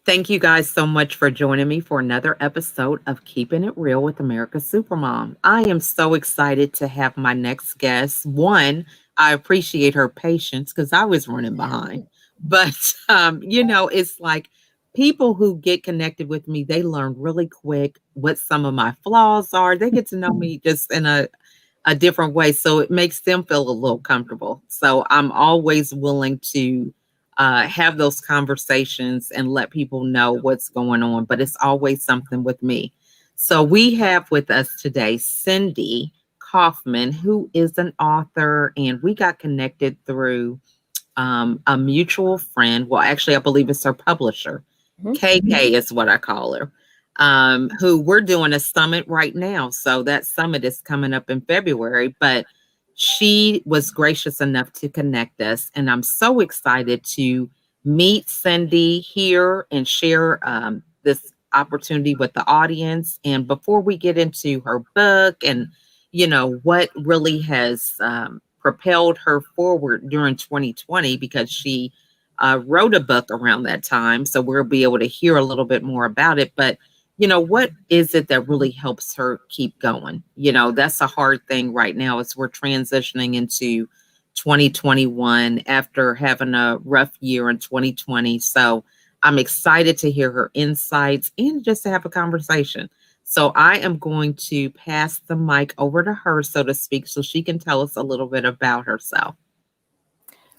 Thank you guys so much for joining me for another episode of Keeping It Real with America's Supermom. I am so excited to have my next guest. One, I appreciate her patience because I was running behind. But, it's like people who get connected with me, they learn really quick what some of my flaws are. They get to know me just in a different way. So it makes them feel a little comfortable. So I'm always willing to have those conversations and let people know what's going on. But it's always something with me. So we have with us today Cindy Kaufman, who is an author, and we got connected through a mutual friend. Well, actually, I believe it's her publisher. KK is what I call her. Who we're doing a summit right now. So that summit is coming up in February, but she was gracious enough to connect us. And I'm so excited to meet Cindy here and share this opportunity with the audience. And before we get into her book and, what really has propelled her forward during 2020, because she wrote a book around that time. So we'll be able to hear a little bit more about it. But what is it that really helps her keep going? That's a hard thing right now as we're transitioning into 2021 after having a rough year in 2020. So I'm excited to hear her insights and just to have a conversation. So I am going to pass the mic over to her, so to speak, so she can tell us a little bit about herself.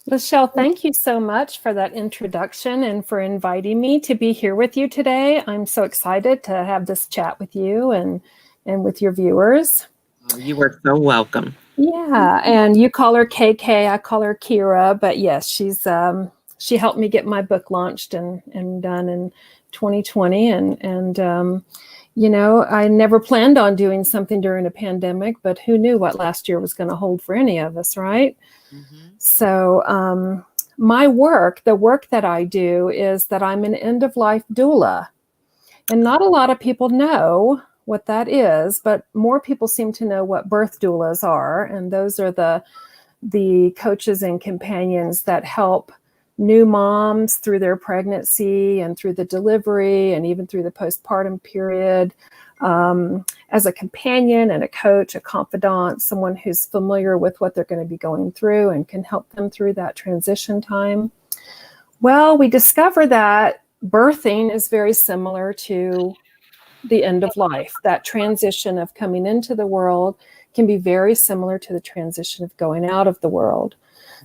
Lachelle, thank you so much for that introduction and for inviting me to be here with you today. I'm so excited to have this chat with you and with your viewers. Oh, you are so welcome. Yeah, and you call her KK, I call her Kira, but yes, she helped me get my book launched and done in 2020, and I never planned on doing something during a pandemic, but who knew what last year was going to hold for any of us, right? Mm-hmm. So my work, the work that I do, is that I'm an end-of-life doula. And not a lot of people know what that is, but more people seem to know what birth doulas are. And those are the coaches and companions that help new moms through their pregnancy and through the delivery and even through the postpartum period, as a companion and a coach, a confidant, someone who's familiar with what they're going to be going through and can help them through that transition time. Well, we discover that birthing is very similar to the end of life. That transition of coming into the world can be very similar to the transition of going out of the world.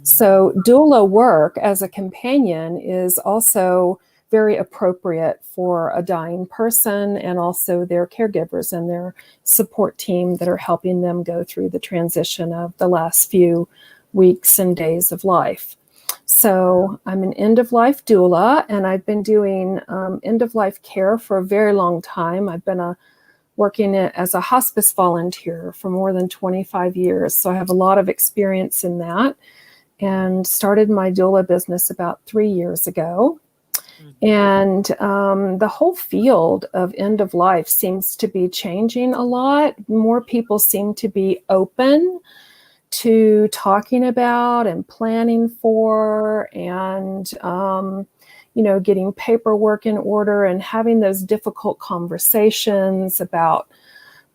So doula work as a companion is also very appropriate for a dying person and also their caregivers and their support team that are helping them go through the transition of the last few weeks and days of life. So I'm an end-of-life doula, and I've been doing end-of-life care for a very long time. I've been working as a hospice volunteer for more than 25 years, so I have a lot of experience in that, and started my doula business about 3 years ago. And the whole field of end of life seems to be changing a lot. More people seem to be open to talking about and planning for and, getting paperwork in order and having those difficult conversations about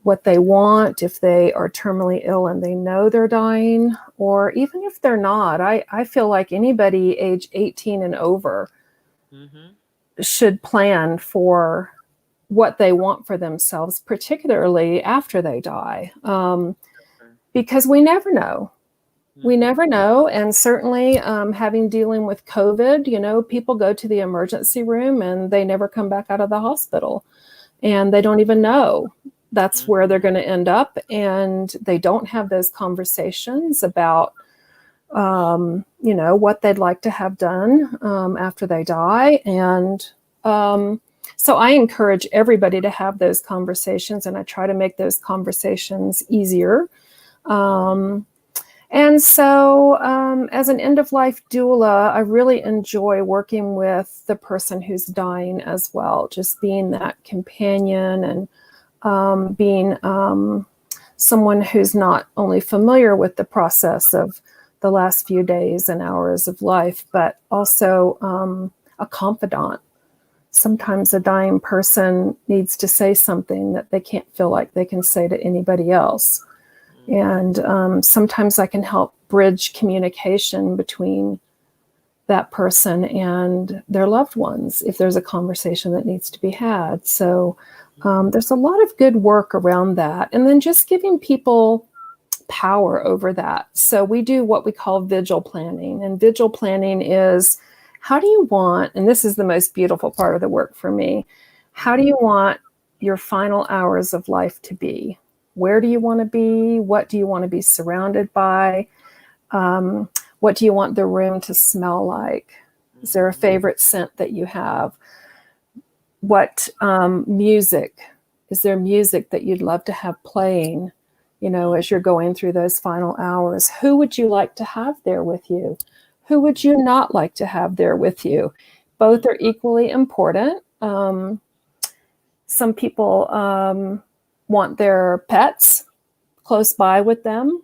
what they want if they are terminally ill and they know they're dying, or even if they're not. I feel like anybody age 18 and over should plan for what they want for themselves, particularly after they die, because we never know. We never know. And certainly dealing with COVID, people go to the emergency room and they never come back out of the hospital, and they don't even know that's where they're going to end up. And they don't have those conversations about what they'd like to have done after they die. And so I encourage everybody to have those conversations, and I try to make those conversations easier. And so as an end-of-life doula, I really enjoy working with the person who's dying as well, just being that companion and being someone who's not only familiar with the process of the last few days and hours of life, but also a confidant sometimes a dying person needs to say something that they can't feel like they can say to anybody else. And sometimes I can help bridge communication between that person and their loved ones if there's a conversation that needs to be had. So there's a lot of good work around that. And then just giving people power over that. So we do what we call vigil planning. And vigil planning is, how do you want, and this is the most beautiful part of the work for me, how do you want your final hours of life to be? Where do you want to be? What do you want to be surrounded by? What do you want the room to smell like? Is there a favorite scent that you have? What music? Is there music that you'd love to have playing, as you're going through those final hours? Who would you like to have there with you? Who would you not like to have there with you? Both are equally important. Some people want their pets close by with them.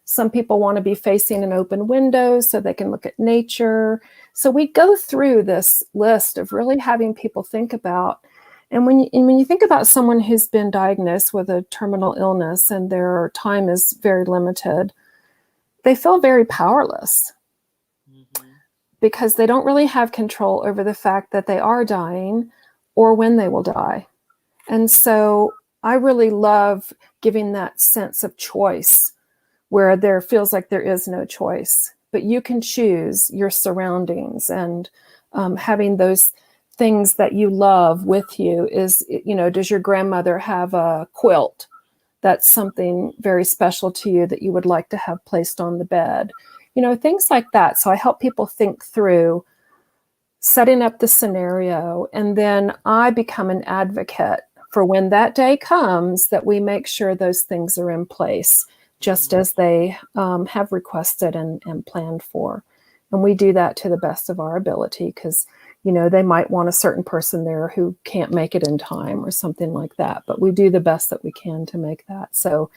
Some people want to be facing an open window so they can look at nature. So we go through this list of really having people think about. And when you think about someone who's been diagnosed with a terminal illness and their time is very limited, they feel very powerless because they don't really have control over the fact that they are dying or when they will die. And so I really love giving that sense of choice where there feels like there is no choice, but you can choose your surroundings, and having those things that you love with you is, does your grandmother have a quilt that's something very special to you that you would like to have placed on the bed? Things like that. So I help people think through setting up the scenario, and then I become an advocate for when that day comes that we make sure those things are in place just as they have requested and planned for. And we do that to the best of our ability because, they might want a certain person there who can't make it in time or something like that. But we do the best that we can to make that. So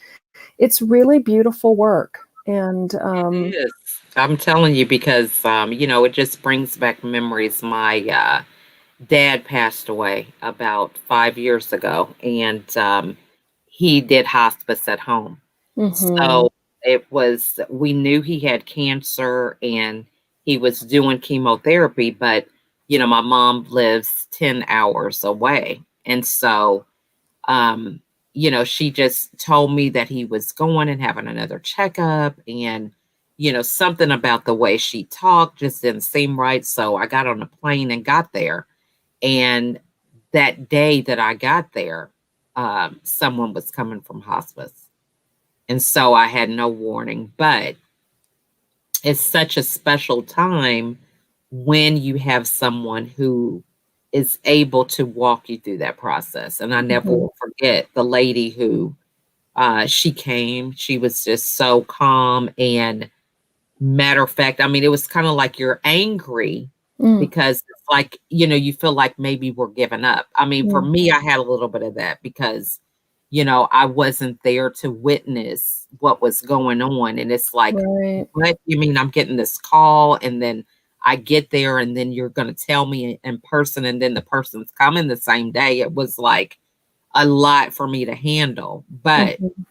it's really beautiful work. And It is. I'm telling you because, it just brings back memories. My dad passed away about 5 years ago, and he did hospice at home. mhm, So we knew he had cancer and he was doing chemotherapy, but, my mom lives 10 hours away. And so, um, she just told me that he was going and having another checkup, and, something about the way she talked just didn't seem right. So I got on a plane and got there. And that day that I got there, someone was coming from hospice. And so I had no warning, but it's such a special time when you have someone who is able to walk you through that process. And I never mhm, will forget the lady who she came. She was just so calm and matter of fact. I mean, it was kind of like you're angry mm, because it's like, you feel like maybe we're giving up. I mean, for mm, me, I had a little bit of that because I wasn't there to witness what was going on. And it's like, right. what you mean I'm getting this call and then I get there and then you're going to tell me in person and then the person's coming the same day. It was like a lot for me to handle. But Mhm,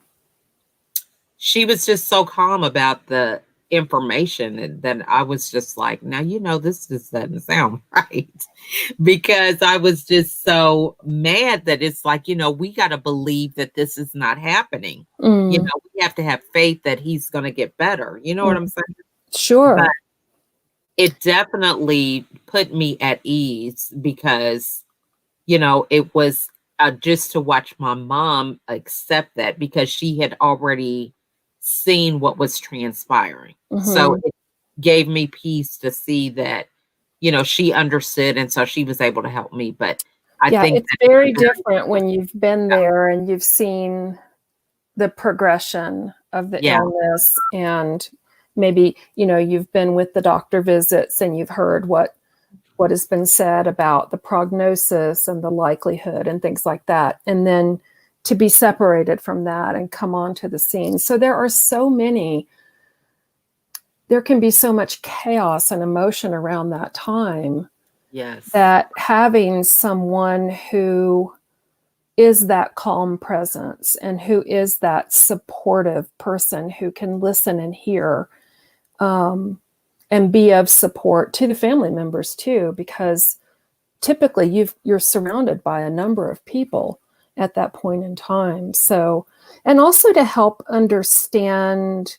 she was just so calm about the information that I was just like, now, this just doesn't sound right because I was just so mad that it's like, we got to believe that this is not happening. mm, We have to have faith that he's going to get better. You know what I'm mm. saying? But Sure. it definitely put me at ease because, it was just to watch my mom accept that because she had already seen what was transpiring. So Mhm. it gave me peace to see that, she understood. And so she was able to help me. But I Yeah, think it's that it's very very different when you've been there and you've seen the progression of the yeah. illness, and maybe, you've been with the doctor visits and you've heard what has been said about the prognosis and the likelihood and things like that. And then to be separated from that and come onto the scene. So there can be so much chaos and emotion around that time. Yes. that having someone who is that calm presence and who is that supportive person who can listen and hear, um, and be of support to the family members too, because typically you're surrounded by a number of people at that point in time. So, and also to help understand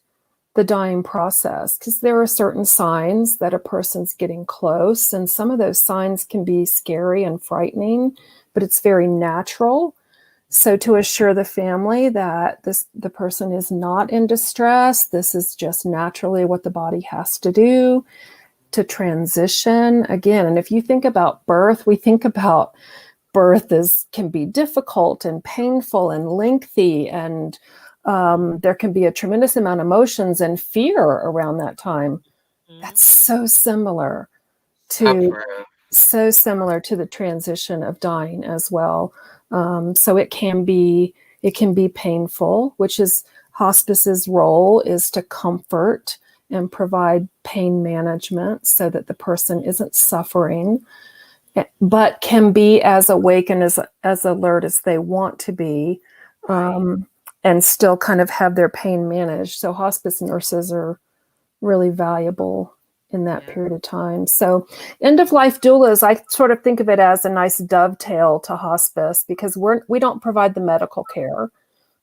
the dying process, because there are certain signs that a person's getting close, and some of those signs can be scary and frightening, but it's very natural. So to assure the family that the person is not in distress, this is just naturally what the body has to do to transition again. And if you think about birth, we think about birth as can be difficult and painful and lengthy, and there can be a tremendous amount of emotions and fear around that time. Mhm. That's So to true. so similar to the transition of dying as well. So it can be painful, which is hospice's role is to comfort and provide pain management so that the person isn't suffering, but can be as awake and as alert as they want to be, Right. um, and still kind of have their pain managed. So hospice nurses are really valuable in that Yeah. period of time. So end of life doulas, I sort of think of it as a nice dovetail to hospice, because we don't provide the medical care.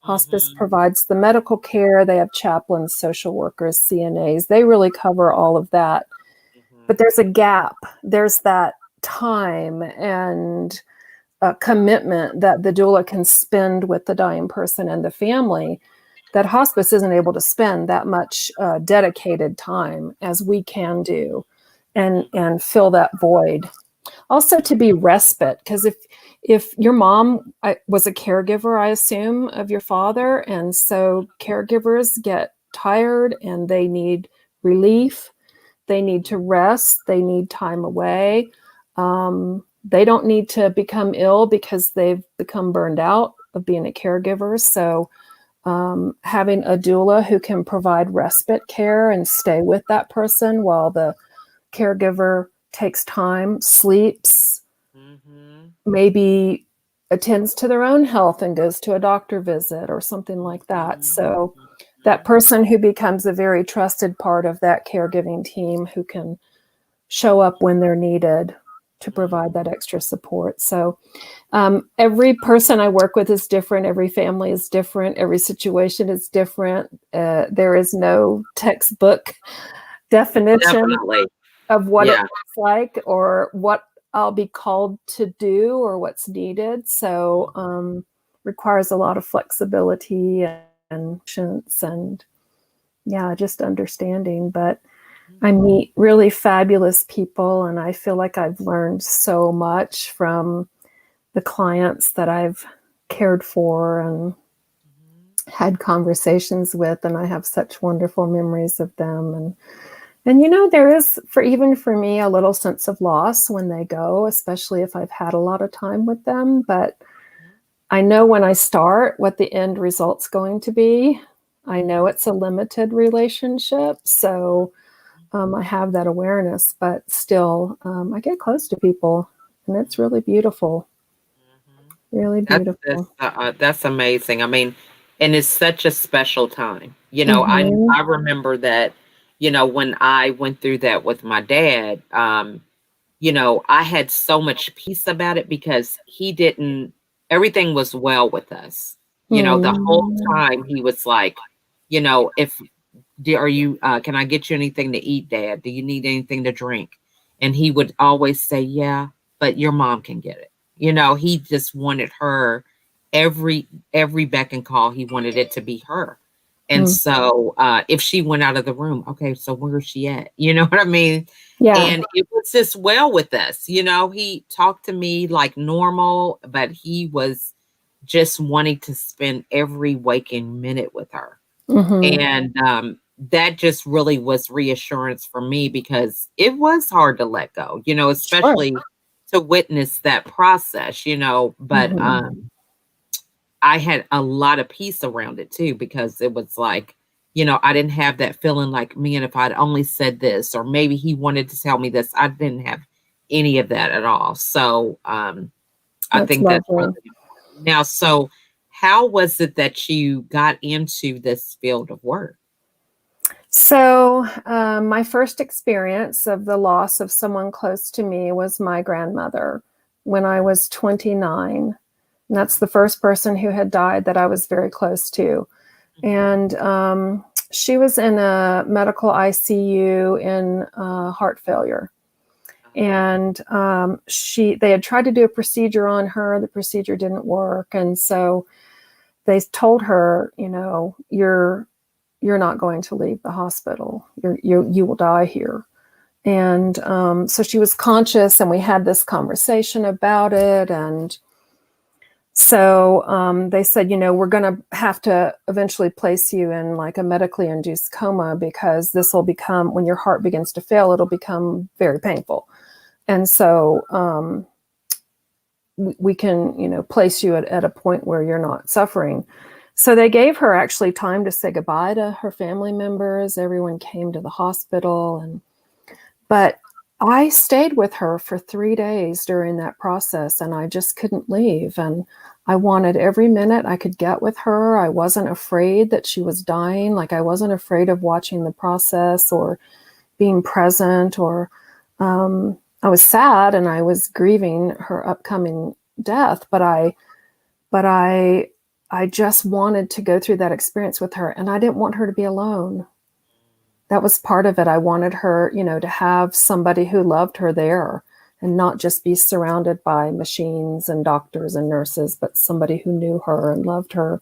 Hospice Mhm. provides the medical care. They have chaplains, social workers, CNAs. They really cover all of that. But Mhm. there's a gap. There's that time and commitment that the doula can spend with the dying person and the family that hospice isn't able to spend that much dedicated time as we can do, and fill that void. Also to be respite, because if your mom was a caregiver, I assume, of your father, and so caregivers get tired and they need relief, they need to rest, they need time away. They don't need to become ill because they've become burned out of being a caregiver. So having a doula who can provide respite care and stay with that person while the caregiver takes time, sleeps, Mhm. maybe attends to their own health and goes to a doctor visit or something like that. Mhm. So that Mhm. person who becomes a very trusted part of that caregiving team who can show up when they're needed to provide that Mhm. extra support. So every person I work with is different. Every family is different. Every situation is different. There is no textbook definition Definitely. of what it Yeah. looks like or what I'll be called to do or what's needed. So requires a lot of flexibility and patience and yeah, just understanding. But I Mhm. meet really fabulous people, and I feel like I've learned so much from the clients that I've cared for and Mhm. had conversations with, and I have such wonderful memories of them. And there is, for me, a little sense of loss when they go, especially if I've had a lot of time with them. But I know when I start what the end result's going to be. I know Mhm. it's a limited relationship, so I have that awareness. But still, I get close to people, and it's Mhm. really beautiful, Mhm. really That's beautiful. that's amazing. I mean, and it's such a special time. Hmm. I remember that, when I went through that with my dad, I had so much peace about it because he didn't everything was well with us. The whole Mm. time he was like, if are you can I get you anything to eat, Dad? Do you need anything to drink? And he would always say, yeah, but your mom can get it. He just wanted her every every beck and call, he wanted it to be her. And Mm. so if she went out of the room, okay, so where is she at? You know what I mean? Yeah. And it was just well with us. He talked to me like normal, but he was just wanting to spend every waking minute with her. Hmm. And, that just really was reassurance for me because it was hard to let go, Sure. especially to witness that process, but, Hmm. I had a lot of peace around it too because it was like, I didn't have that feeling like, man, if I'd only said this or maybe he wanted to tell me this, I didn't have any of that at all. So I That's think that's really lovely. important. Now, so how was it that you got into this field of work? So, my first experience of the loss of someone close to me was my grandmother when I was 29. And that's the first person who had died that I was very close to. Mhm. And she was in a medical ICU in heart failure. And they had tried to do a procedure on her. The procedure didn't work. And so they told her, you're not going to leave the hospital. You will die here. And so she was conscious, and we had this conversation about it. And so they said, we're going to have to eventually place you in like a medically induced coma, because this will become, when your heart begins to fail, it'll become very painful. And so we can, place you at a point where you're not suffering. So they gave her actually time to say goodbye to her family members. Everyone came to the hospital, but I stayed with her for 3 days during that process, and I just couldn't leave. And I wanted every minute I could get with her. I wasn't afraid that she was dying. Like, I wasn't afraid of watching the process or being present, or I was sad and I was grieving her upcoming death, but I just wanted to go through that experience with her, and I didn't want her to be alone. That was part of it. I wanted her, to have somebody who loved her there, and not just be surrounded by machines and doctors and nurses, but somebody who knew her and loved her.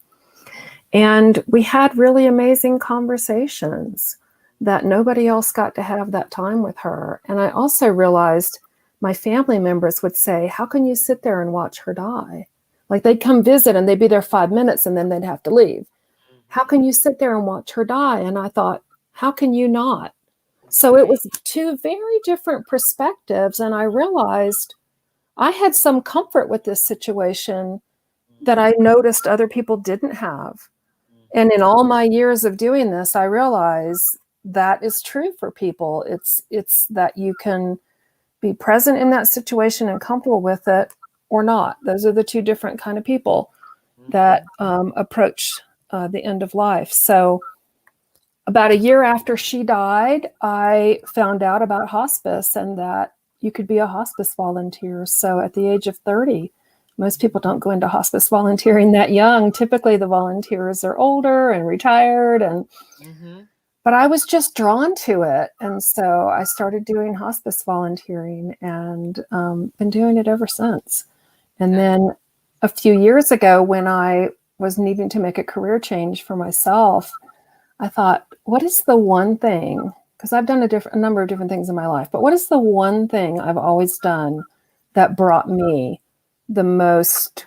And we had really amazing conversations that nobody else got to have that time with her. And I also realized my family members would say, how can you sit there and watch her die? Like, they'd come visit and they'd be there 5 minutes and then they'd have to leave. How can you sit there and watch her die? And I thought, how can you not? So it Right. was two very different perspectives. And I realized I had some comfort with this situation that I noticed other people didn't have. And in all my years of doing this, I realize that is true for people. It's that you can be present in that situation and comfortable with it, or not. Those are the two different kind of people that Mhm. approach the end of life. So about a year after she died, I found out about hospice and that you could be a hospice volunteer. So at the age of 30, most people don't go into hospice volunteering that young. Typically, the volunteers are older and retired, Mhm. but I was just drawn to it. And so I started doing hospice volunteering, and been doing it ever since. And That's then a few years ago, when I was needing to make a career change for myself, I thought, what is the one thing, because I've done a number of different things in my life, but what is the one thing I've always done that brought me the most,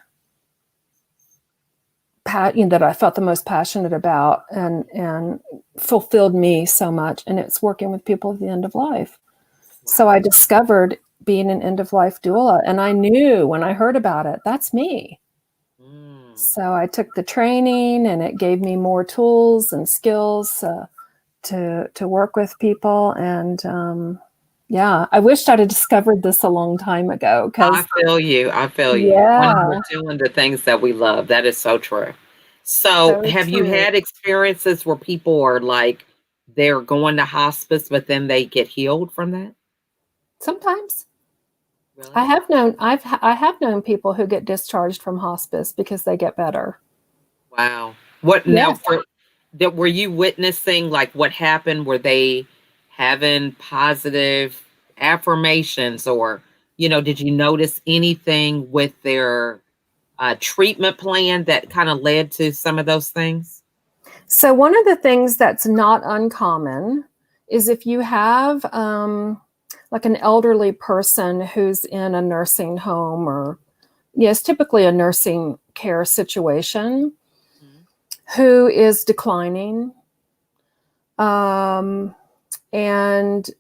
that I felt the most passionate about, and fulfilled me so much? And it's working with people at the end of life. So I wow. discovered being an end of life doula, and I knew when I heard about it, that's me. Mm. So I took the training, and it gave me more tools and skills to work with people. And yeah, I wished I'd have discovered this a long time ago, I because feel you. I feel you. When we're yeah, doing the things that we love, that is so true. So, so have you true. had experiences where people are like they're going to hospice, but then they get healed from that? Sometimes Really? I have known people who get discharged from hospice because they get better. Wow. What now Yes. for that, were you witnessing like what happened? Were they having positive affirmations, or did you notice anything with their treatment plan that kind of led to some of those things? So one of the things that's not uncommon is if you have like an elderly person who's in a nursing home, or yes, typically a nursing care situation, Mhm. who is declining, um, and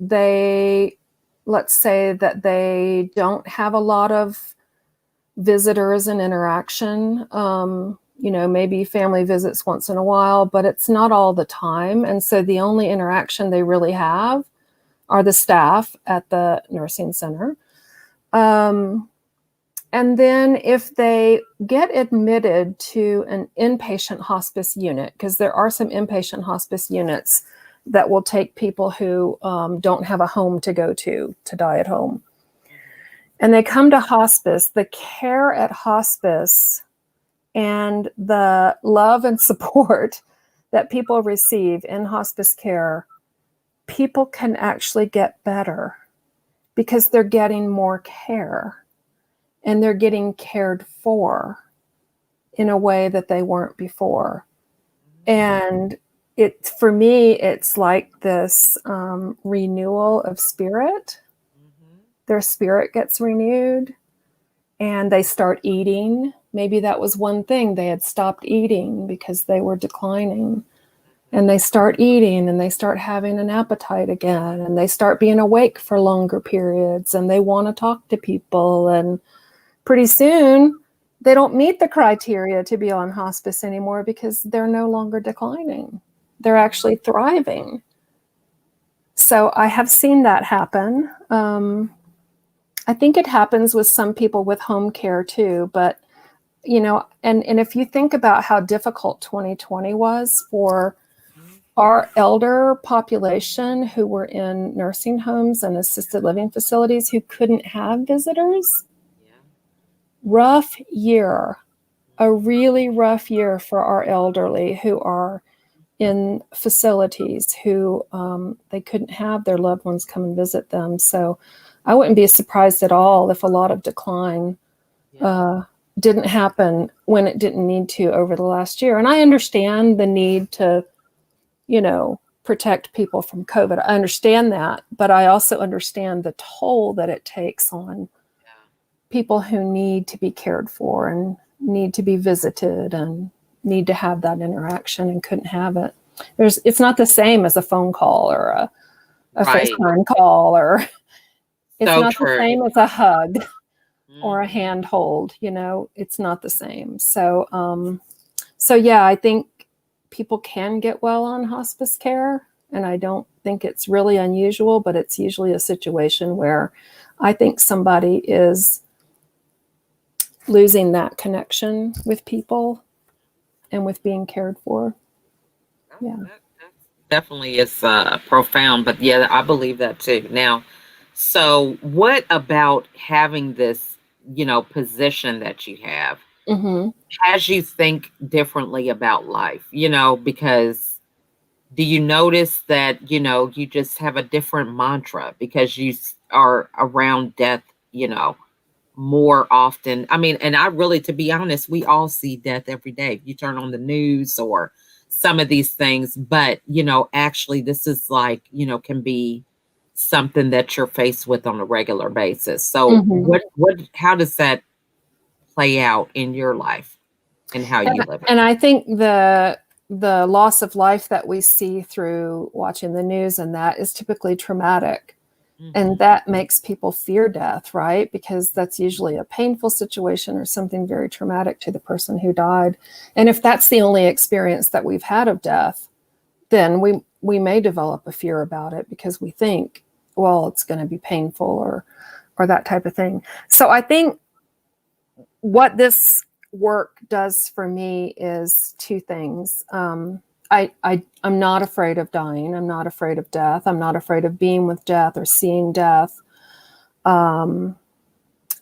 let's say that they don't have a lot of visitors and interaction. Maybe family visits once in a while, but it's not all the time. And so the only interaction they really have are the staff at the nursing center. And then if they get admitted to an inpatient hospice unit, because there are some inpatient hospice units that will take people who don't have a home to go to die at home. And they come to hospice, the care at hospice and the love and support that people receive in hospice care, people can actually get better because they're getting more care. And they're getting cared for in a way that they weren't before. And for me, it's like this renewal of spirit. Their spirit gets renewed and they start eating. Maybe that was one thing. They had stopped eating because they were declining. And they start eating and they start having an appetite again. And they start being awake for longer periods. And they want to talk to people. And pretty soon, they don't meet the criteria to be on hospice anymore because they're no longer declining. They're actually thriving. So I have seen that happen. I think it happens with some people with home care too. But, and if you think about how difficult 2020 was for our elder population who were in nursing homes and assisted living facilities who couldn't have visitors, rough year, a really rough year for our elderly who are in facilities who they couldn't have their loved ones come and visit them. So I wouldn't be surprised at all if a lot of decline didn't happen when it didn't need to over the last year. And I understand the need to, protect people from COVID. I understand that, but I also understand the toll that it takes on people who need to be cared for and need to be visited and need to have that interaction and couldn't have it. It's not the same as a phone call or a FaceTime call, or it's not the same as a hug or a handhold. It's not the same. So yeah, I think people can get well on hospice care, and I don't think it's really unusual, but it's usually a situation where I think somebody is losing that connection with people and with being cared for. Yeah. That definitely is profound, but yeah, I believe that too. Now, so what about having this, position that you have has you think differently about life? Because do you notice that, you just have a different mantra because you are around death, more often? I mean, and I really, to be honest, we all see death every day. You turn on the news or some of these things, but, actually this is like, can be something that you're faced with on a regular basis. So how does that play out in your life and how you live it? And I think the loss of life that we see through watching the news and that is typically traumatic. And that makes people fear death, right? Because that's usually a painful situation or something very traumatic to the person who died. And if that's the only experience that we've had of death, then we may develop a fear about it because we think, well, it's going to be painful or that type of thing. So I think what this work does for me is two things. I'm not afraid of dying. I'm not afraid of death. I'm not afraid of being with death or seeing death. I'm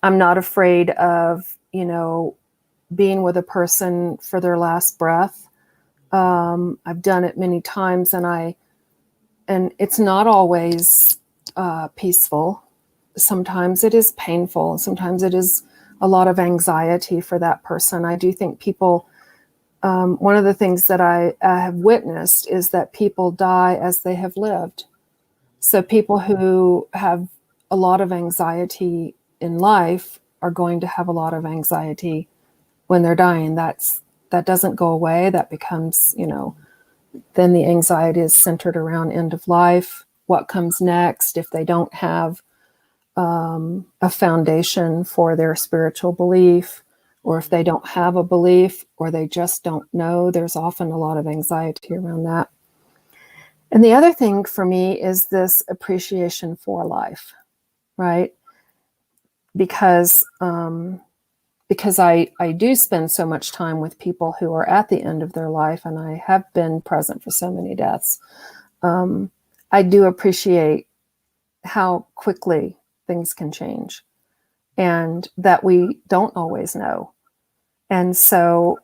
not afraid of, being with a person for their last breath. I've done it many times, and it's not always peaceful. Sometimes it is painful. Sometimes it is a lot of anxiety for that person. I do think people, one of the things that I have witnessed is that people die as they have lived. So people who have a lot of anxiety in life are going to have a lot of anxiety when they're dying. That doesn't go away. That becomes, then the anxiety is centered around end of life, what comes next if they don't have a foundation for their spiritual belief, or if they don't have a belief, or they just don't know. There's often a lot of anxiety around that. And the other thing for me is this appreciation for life, right? because I do spend so much time with people who are at the end of their life, and I have been present for so many deaths. I do appreciate how quickly things can change and that we don't always know. And so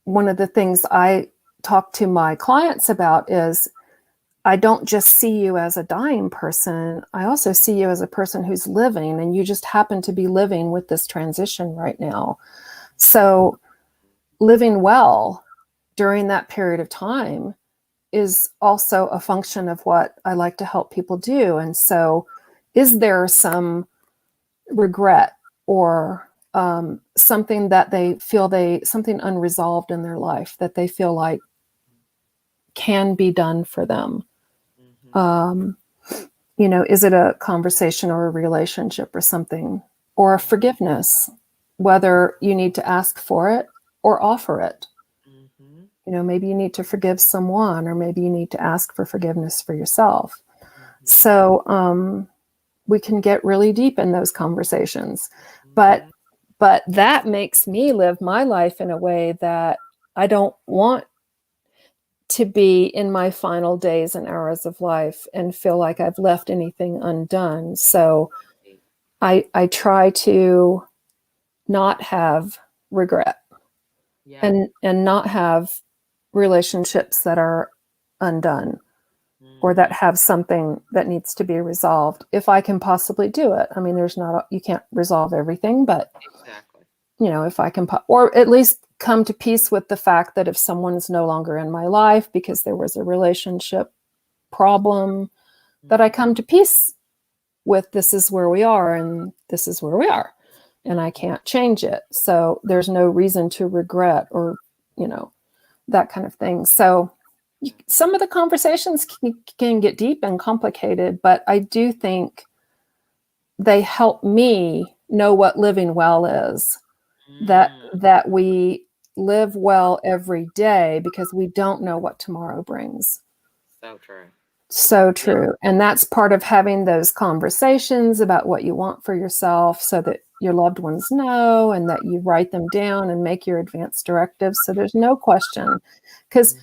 one of the things I talk to my clients about is I don't just see you as a dying person. I also see you as a person who's living, and you just happen to be living with this transition right now. So living well during that period of time is also a function of what I like to help people do. And so is there some regret or something that they feel something unresolved in their life that they feel like can be done for them? Mm-hmm. Is it a conversation or a relationship or something, or a forgiveness, whether you need to ask for it or offer it? Mm-hmm. Maybe you need to forgive someone, or maybe you need to ask for forgiveness for yourself. Mm-hmm. So we can get really deep in those conversations, but Mm-hmm. that makes me live my life in a way that I don't want to be in my final days and hours of life and feel like I've left anything undone. So I try to not have regret Yeah. and not have relationships that are undone or that Mm-hmm. have something that needs to be resolved if I can possibly do it. I mean, you can't resolve everything, but Exactly. if I can, or at least come to peace with the fact that if someone's no longer in my life because there was a relationship problem, that I come Mm-hmm. to peace with this is where we are and this is where we are. And I can't change it. So there's no reason to regret or, you know, that kind of thing. So some of the conversations can get deep and complicated, but I do think they help me know what living well is. That Mm. that we live well every day because we don't know what tomorrow brings. So true. So Yeah. true. And that's part of having those conversations about what you want for yourself so that your loved ones know and that you write them down and make your advance directives. So there's no question. Because Mm.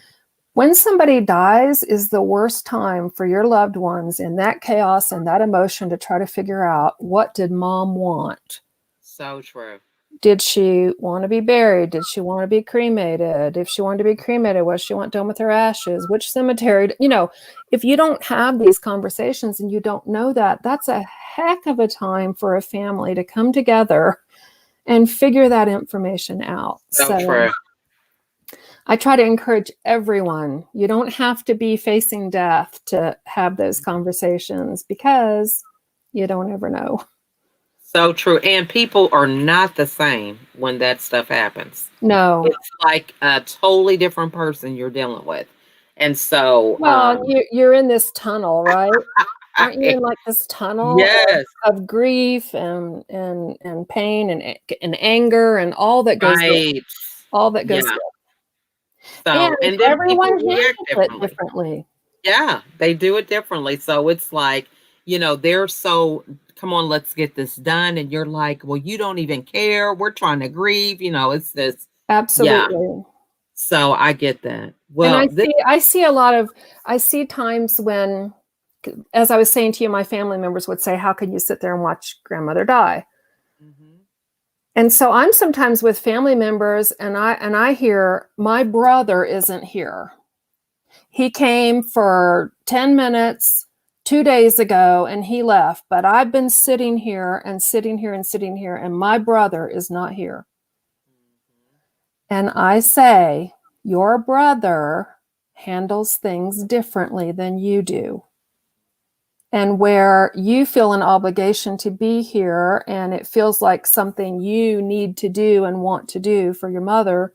when somebody dies is the worst time for your loved ones in that chaos and that emotion to try to figure out, what did mom want? So true. Did she want to be buried? Did she want to be cremated? If she wanted to be cremated, what does she want done with her ashes? Which cemetery? If you don't have these conversations and you don't know that, that's a heck of a time for a family to come together and figure that information out. So So true. I try to encourage everyone. You don't have to be facing death to have those conversations because you don't ever know. So true. And people are not the same when that stuff happens. No. It's like a totally different person you're dealing with. And so, Well, you're in this tunnel, right? Aren't you I, in like this tunnel yes, of grief and pain and anger and right. all that goes Yeah. with. And So, and then people everyone react handles it differently. differently. Yeah, they do it differently. So it's like, they're so, come on, let's get this done. And you're like, well, you don't even care. We're trying to grieve. It's this. Yeah. Absolutely. So I get that. And Well, this, I see times when, as I was saying to you, my family members would say, how can you sit there and watch grandmother die? Mhm. And so I'm sometimes with family members and I hear my brother isn't here. He came for 10 minutes 2 days ago and he left, but I've been sitting here and sitting here and sitting here, and my brother is not here. And I say, your brother handles things differently than you do. And where you feel an obligation to be here and it feels like something you need to do and want to do for your mother,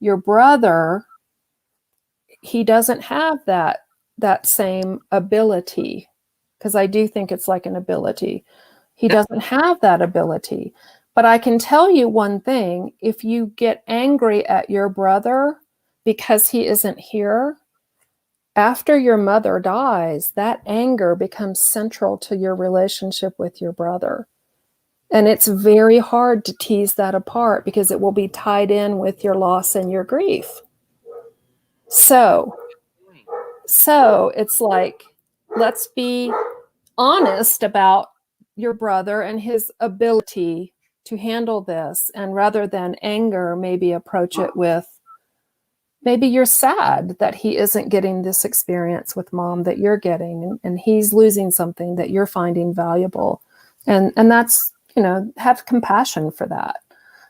your brother, he doesn't have that same ability, because I do think it's like an ability. He no, doesn't have that ability. But I can tell you one thing, if you get angry at your brother because he isn't here, after your mother dies, that anger becomes central to your relationship with your brother. And it's very hard to tease that apart because it will be tied in with your loss and your grief. So, it's like, let's be honest about your brother and his ability to handle this. And rather than anger, maybe approach it with, maybe you're sad that he isn't getting this experience with mom that you're getting, and he's losing something that you're finding valuable. And that's, have compassion for that.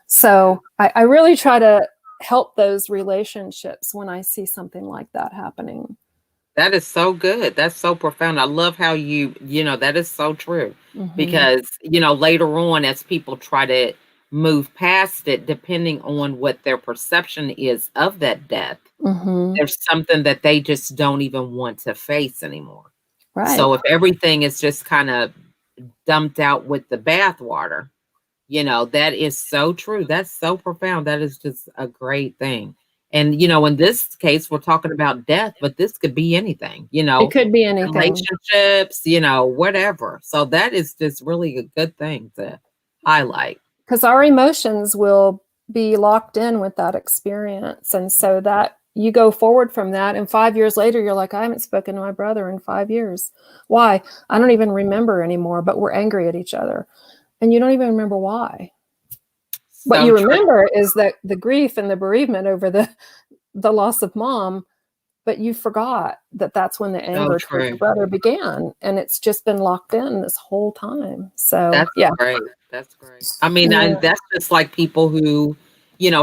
So I really try to help those relationships when I see something like that happening. That is so good. That's so profound. I love how that is so true. Mm-hmm. Because, later on, as people try to move past it, depending on what their perception is of that death, Mm-hmm. there's something that they just don't even want to face anymore. Right. So if everything is just kind of dumped out with the bathwater, that is so true. That's so profound. That is just a great thing. And, in this case, we're talking about death, but this could be anything, It could be anything. relationships, whatever. So that is just really a good thing to highlight. Because our emotions will be locked in with that experience. And so that you go forward from that, and 5 years later, you're like, I haven't spoken to my brother in 5 years. Why? I don't even remember anymore, but we're angry at each other. And you don't even remember why. What So you true. remember is that the grief and the bereavement over the loss of mom, but you forgot that that's when the anger towards your brother began, and it's just been locked in this whole time. So That's yeah. great. That's great. I mean, Yeah. that's just like people who,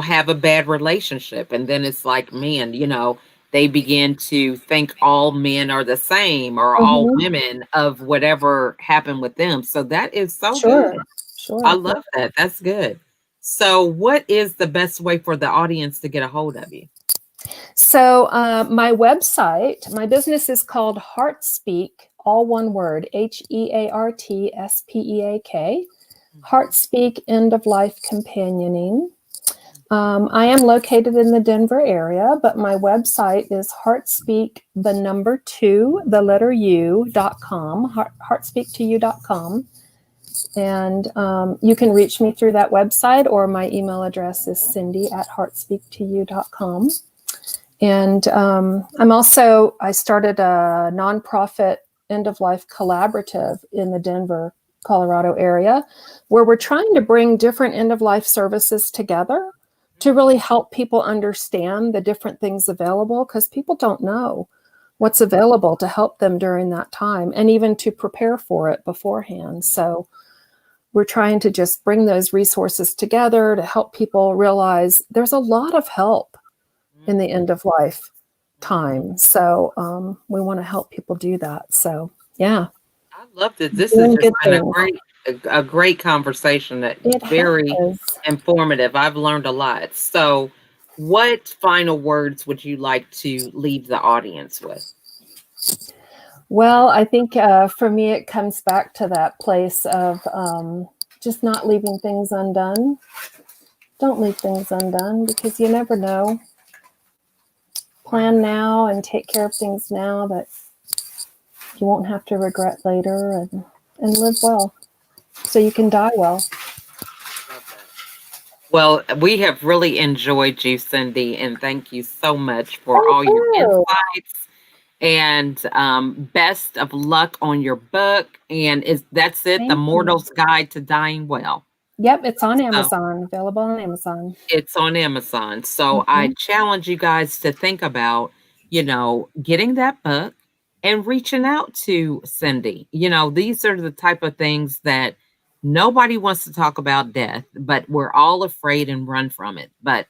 have a bad relationship. And then it's like, man, they begin to think all men are the same or all Mm-hmm. women of whatever happened with them. So that is so Sure. good. I Sure. love that. That's good. So, what is the best way for the audience to get a hold of you? So my website, my business is called HeartSpeak, all one word, HeartSpeak, HeartSpeak End of Life Companioning. I am located in the Denver area, but my website is HeartSpeak, the number 2, the letter U.com, heartspeak2you.com. And you can reach me through that website, or my email address is cindy@heartspeak2you.com. And I started a nonprofit end-of-life collaborative in the Denver, Colorado area, where we're trying to bring different end-of-life services together to really help people understand the different things available, because people don't know what's available to help them during that time, and even to prepare for it beforehand. So we're trying to just bring those resources together to help people realize there's a lot of help in the end of life time. So we want to help people do that. So yeah. I love that. This has Doing just good been things. a great conversation that It very has. informative. I've learned a lot. So, what final words would you like to leave the audience with? Well, I think for me, it comes back to that place of just not leaving things undone. Don't leave things undone, because you never know. Plan now and take care of things now that you won't have to regret later, and live well so you can die well. Well, we have really enjoyed you, Cindy, and thank you so much for Thank all your you. insights. And best of luck on your book. And that's it, The Thank you. Mortal's Guide to Dying Well. Yep, it's on So Amazon, available on Amazon. it's on Amazon. So I Mm-hmm. challenge you guys to think about, getting that book and reaching out to Cindy. These are the type of things that nobody wants to talk about death, but we're all afraid and run from it. But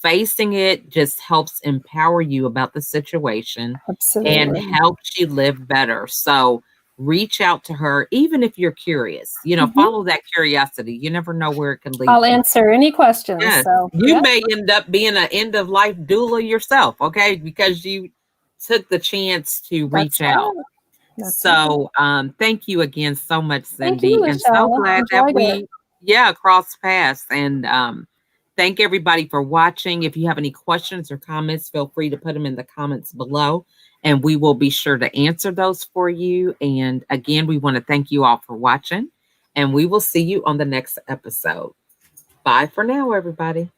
facing it just helps empower you about the situation and Absolutely. helps you live better. So reach out to her, even if you're curious, Mm-hmm. follow that curiosity. You never know where it can lead I'll you. answer any questions. Yes, So, you yeah, may end up being an end of life doula yourself, okay? Because you took the chance to that's reach out. right. That's right. So, thank you again so much, Thank you, Cindy, and so Michelle. glad that Enjoyed it. crossed paths. And thank everybody for watching. If you have any questions or comments, feel free to put them in the comments below, and we will be sure to answer those for you. And again, we want to thank you all for watching. And we will see you on the next episode. Bye for now, everybody.